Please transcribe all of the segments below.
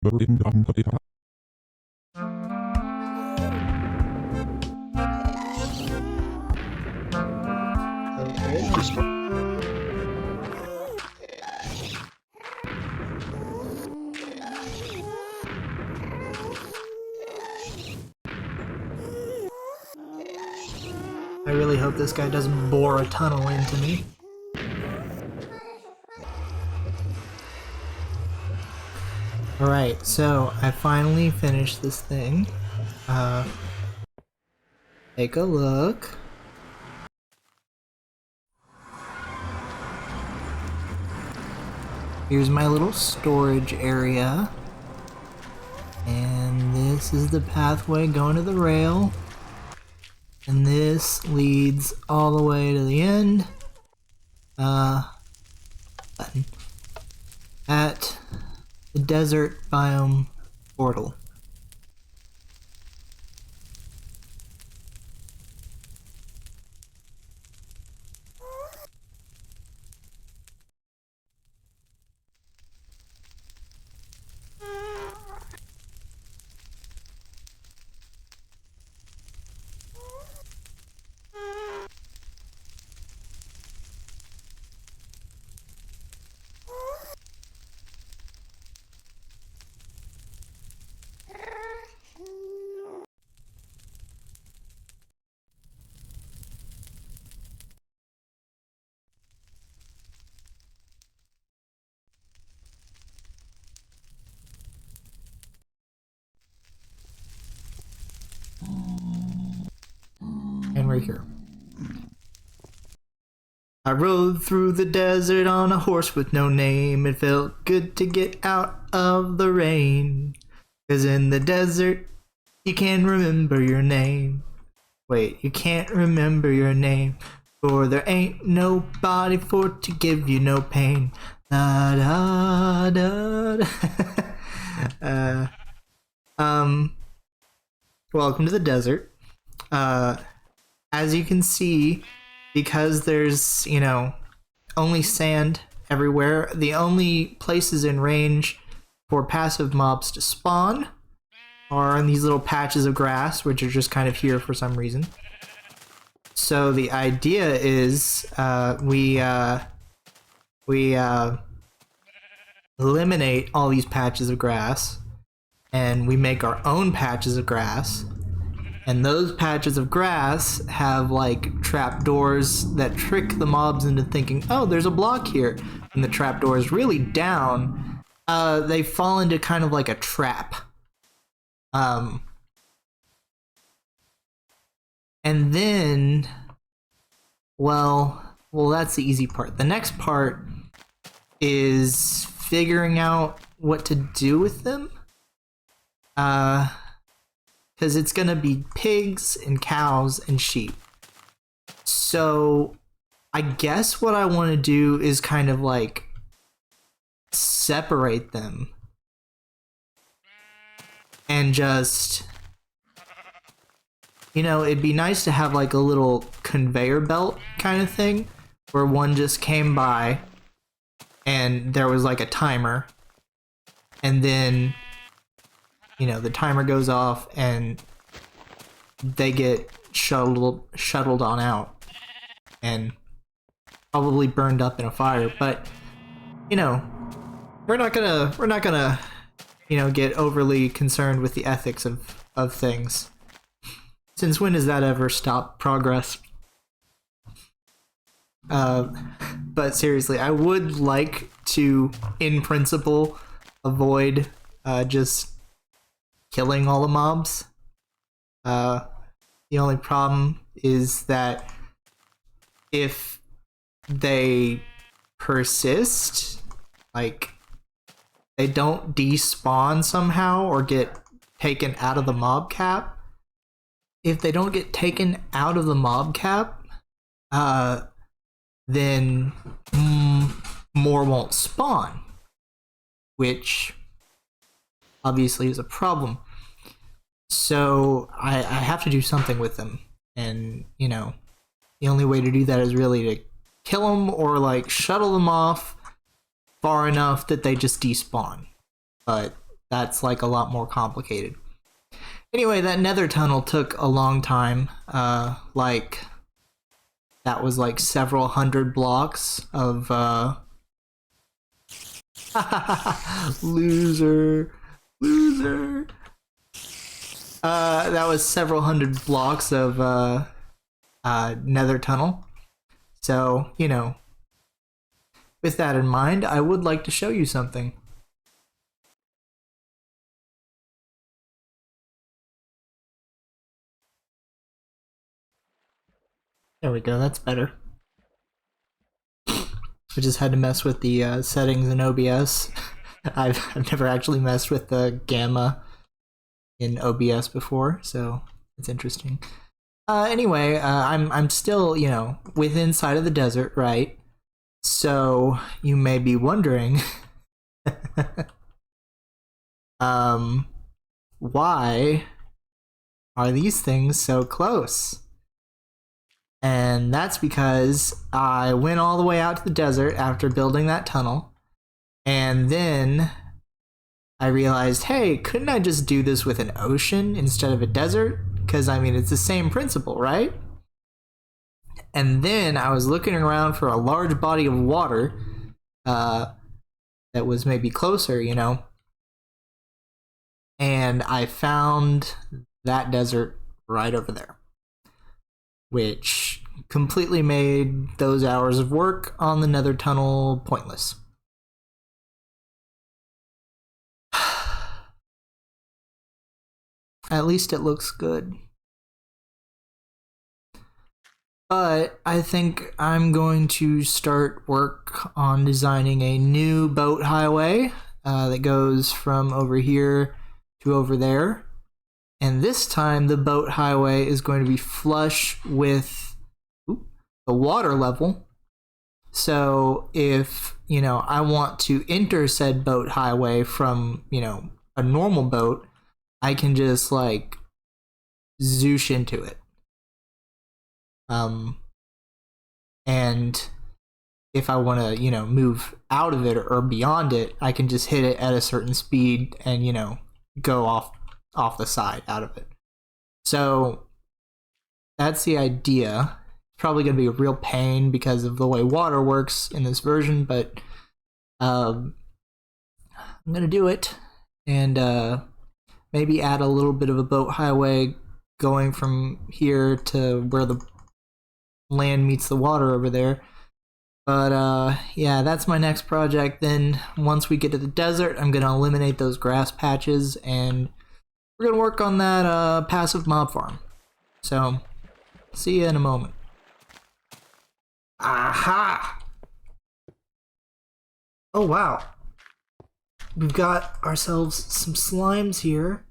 I really hope this guy doesn't bore a tunnel into me. Alright, so I finally finished this thing. Take a look. Here's my little storage area. And this is the pathway going to the rail. And this leads all the way to the end. At the desert biome portal. And we're here. I rode through the desert on a horse with no name. It felt good to get out of the rain. 'Cause in the desert, you can't remember your name. Wait, you can't remember your name. For there ain't nobody for to give you no pain. Da da da da. Welcome to the desert. As you can see, because there's, you know, only sand everywhere, the only places in range for passive mobs to spawn are in these little patches of grass, which are just kind of here for some reason. So the idea is we eliminate all these patches of grass, and we make our own patches of grass. And those patches of grass have like trapdoors that trick the mobs into thinking, oh, there's a block here. And the trapdoor is really down. They fall into kind of like a trap. And then, well, that's the easy part. The next part is figuring out what to do with them. Because it's going to be pigs and cows and sheep. So I guess what I want to do is kind of like separate them and just, you know, it'd be nice to have like a little conveyor belt kind of thing where one just came by and there was like a timer, and then, you know, the timer goes off and they get shuttled on out and probably burned up in a fire. But, you know, we're not gonna, you know, get overly concerned with the ethics of things. Since when does that ever stop progress? But seriously, I would like to, in principle, avoid just killing all the mobs. The only problem is that if they persist, like they don't despawn somehow or get taken out of the mob cap. If they don't get taken out of the mob cap, then more won't spawn, which obviously is a problem. So I have to do something with them, and you know, the only way to do that is really to kill them or like shuttle them off far enough that they just despawn. But that's like a lot more complicated. Anyway, that nether tunnel took a long time. Like that was like several hundred blocks of loser, loser. That was several hundred blocks of nether tunnel. So, you know, with that in mind, I would like to show you something. There we go, that's better. I just had to mess with the settings in OBS. I've never actually messed with the gamma in OBS before, so it's interesting. Anyway, I'm still, you know, within sight of the desert, right? So you may be wondering, why are these things so close? And that's because I went all the way out to the desert after building that tunnel, and then I realized, hey, couldn't I just do this with an ocean instead of a desert? Because, I mean, it's the same principle, right? And then I was looking around for a large body of water that was maybe closer, you know, and I found that desert right over there, which completely made those hours of work on the nether tunnel pointless. At least it looks good. But I think I'm going to start work on designing a new boat highway that goes from over here to over there. And this time the boat highway is going to be flush with the water level. So if, you know, I want to enter said boat highway from, you know, a normal boat, I can just like zoosh into it. And if I want to, you know, move out of it or beyond it, I can just hit it at a certain speed and, you know, go off the side out of it. So that's the idea. It's probably going to be a real pain because of the way water works in this version, but I'm going to do it and maybe add a little bit of a boat highway going from here to where the land meets the water over there. But yeah, that's my next project. Then once we get to the desert, I'm gonna eliminate those grass patches and we're gonna work on that passive mob farm. So see you in a moment. Aha! Oh wow, we've got ourselves some slimes here.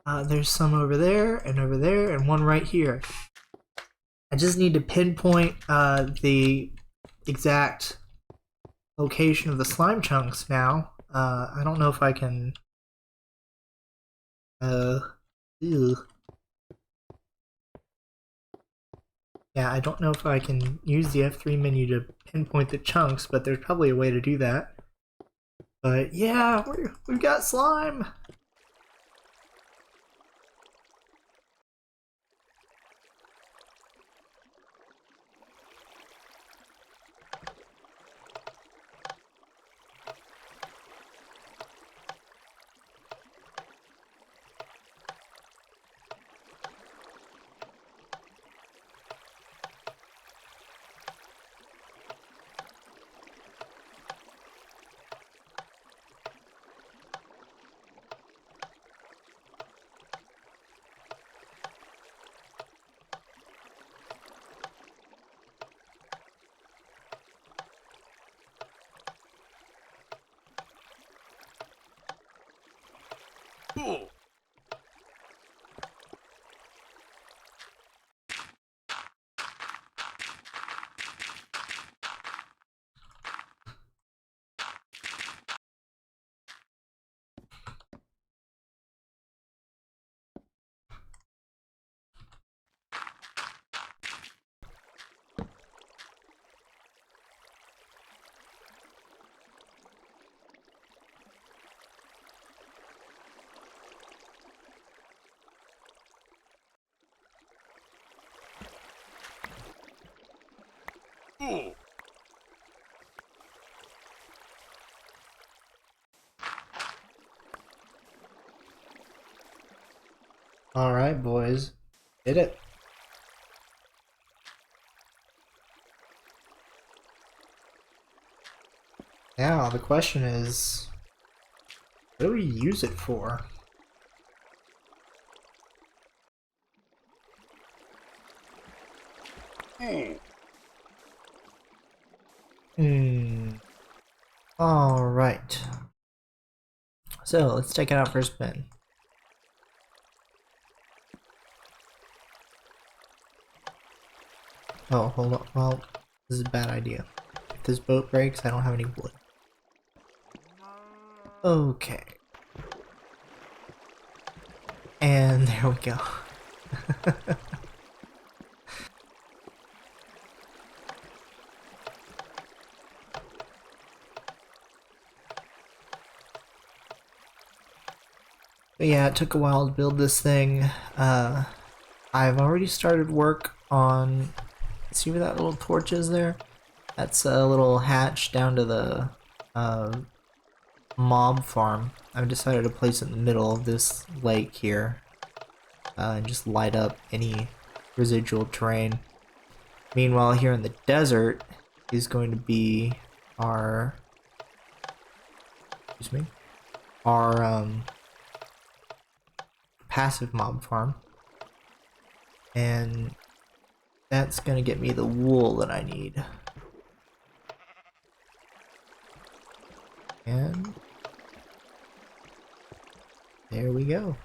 There's some over there and one right here. I just need to pinpoint the exact location of the slime chunks now. I don't know if I can... Ew. Yeah, I don't know if I can use the F3 menu to pinpoint the chunks, but there's probably a way to do that. But yeah, we've got slime! Cool. Alright, boys. Did it. Now, the question is, what do we use it for? Alright. So, let's take it out for a spin. Oh, hold on. Well, this is a bad idea. If this boat breaks, I don't have any wood. Okay. And there we go. But yeah, it took a while to build this thing. I've already started work on... See where that little torch is there? That's a little hatch down to the mob farm. I've decided to place it in the middle of this lake here. And just light up any residual terrain. Meanwhile, here in the desert is going to be our... Excuse me? Our, passive mob farm. And that's gonna get me the wool that I need. And there we go.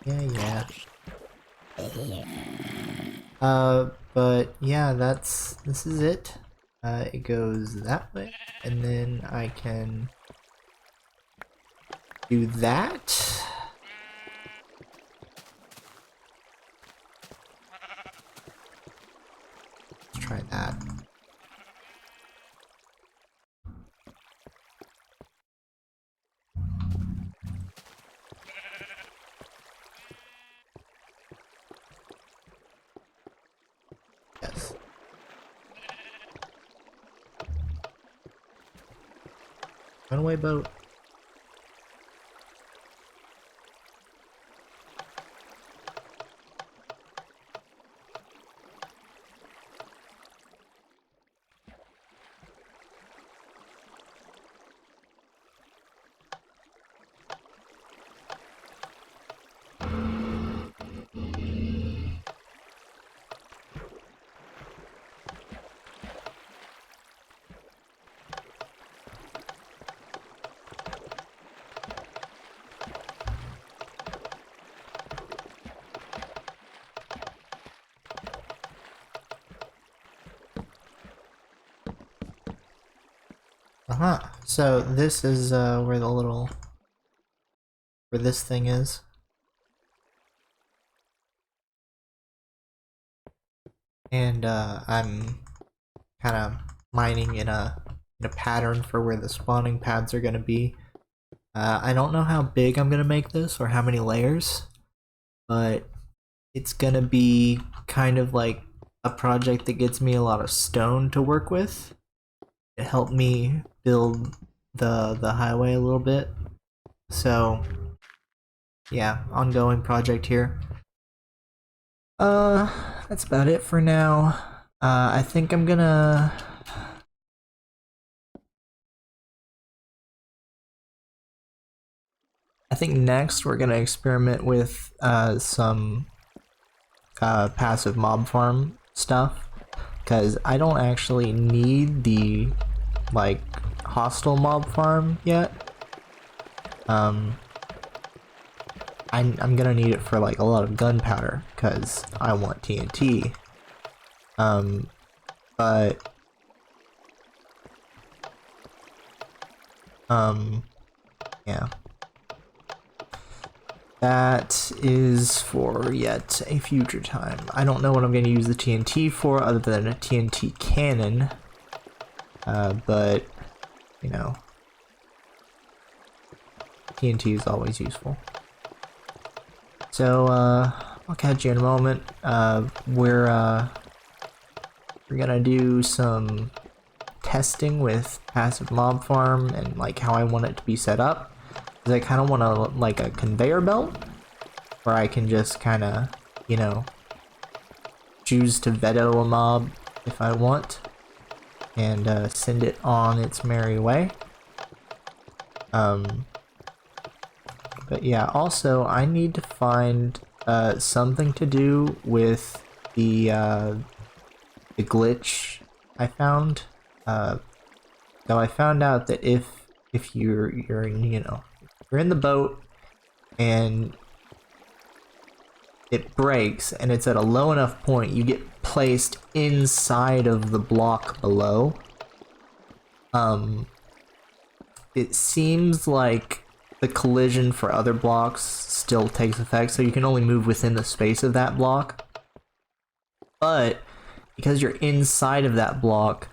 Yeah. But yeah, this is it. It goes that way, and then I can do that. Let's try that. Yes. Run away, boat. So this is where this thing is. And I'm kind of mining in a pattern for where the spawning pads are gonna be. I don't know how big I'm gonna make this or how many layers, but it's gonna be kind of like a project that gets me a lot of stone to work with. It helped me build the highway a little bit. So yeah, ongoing project here. That's about it for now. I think I'm gonna... I think next we're gonna experiment with some passive mob farm stuff, because I don't actually need the like hostile mob farm yet. I'm gonna need it for like a lot of gunpowder because I want TNT. But yeah. That is for yet a future time. I don't know what I'm going to use the TNT for other than a TNT cannon. But, you know, TNT is always useful. So, I'll catch you in a moment. we're gonna do some testing with passive mob farm and like how I want it to be set up. Because I kind of want like a conveyor belt where I can just kind of, you know, choose to veto a mob if I want and send it on its merry way. But yeah, also I need to find something to do with the glitch I found. So I found out that if you're in the boat and it breaks and it's at a low enough point, you get placed inside of the block below. It seems like the collision for other blocks still takes effect, so you can only move within the space of that block. But because you're inside of that block,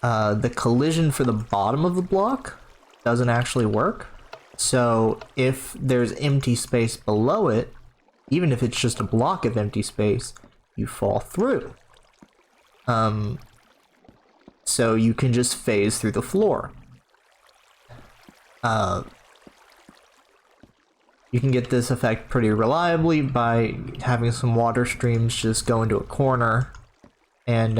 the collision for the bottom of the block doesn't actually work. So if there's empty space below it, even if it's just a block of empty space, you fall through. So you can just phase through the floor. You can get this effect pretty reliably by having some water streams just go into a corner and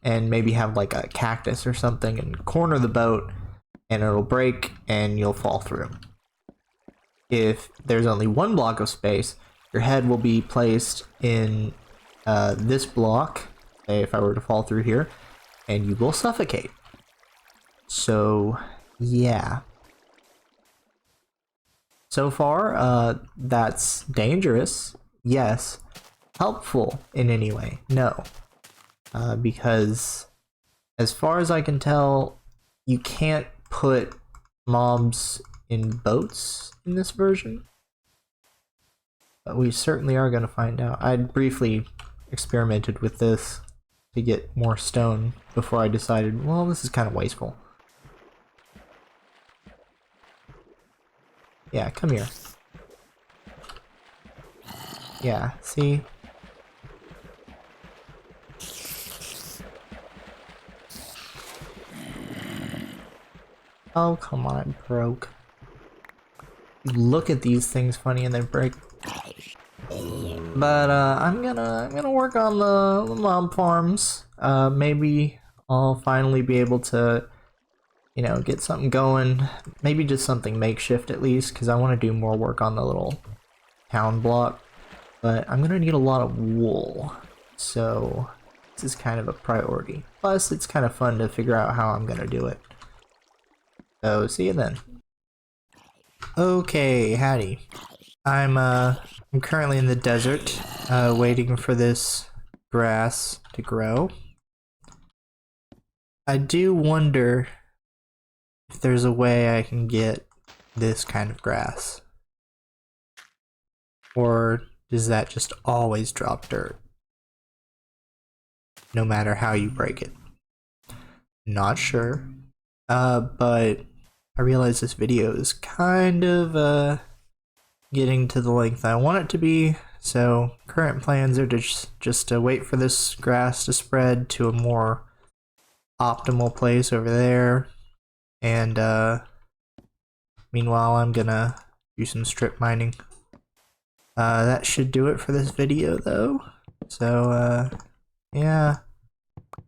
maybe have like a cactus or something and corner the boat, and it'll break and you'll fall through. If there's only one block of space, your head will be placed in this block, say if I were to fall through here, and you will suffocate. So yeah. So far, that's dangerous, yes. Helpful in any way, no. Because as far as I can tell, you can't put mobs in boats in this version. But we certainly are going to find out. I briefly experimented with this to get more stone before I decided, well, this is kind of wasteful. Yeah, come here. Yeah, see? Oh, come on, it broke. You look at these things funny and they break. But I'm gonna work on the mob farms. Maybe I'll finally be able to, you know, get something going. Maybe just something makeshift at least, because I want to do more work on the little town block. But I'm gonna need a lot of wool, so this is kind of a priority. Plus, it's kind of fun to figure out how I'm gonna do it. So see you then. Okay, howdy. I'm currently in the desert, waiting for this grass to grow. I do wonder if there's a way I can get this kind of grass. Or does that just always drop dirt? No matter how you break it. Not sure. But I realize this video is kind of, getting to the length I want it to be, so current plans are just to wait for this grass to spread to a more optimal place over there, and meanwhile I'm gonna do some strip mining. That should do it for this video though, so yeah,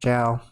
ciao.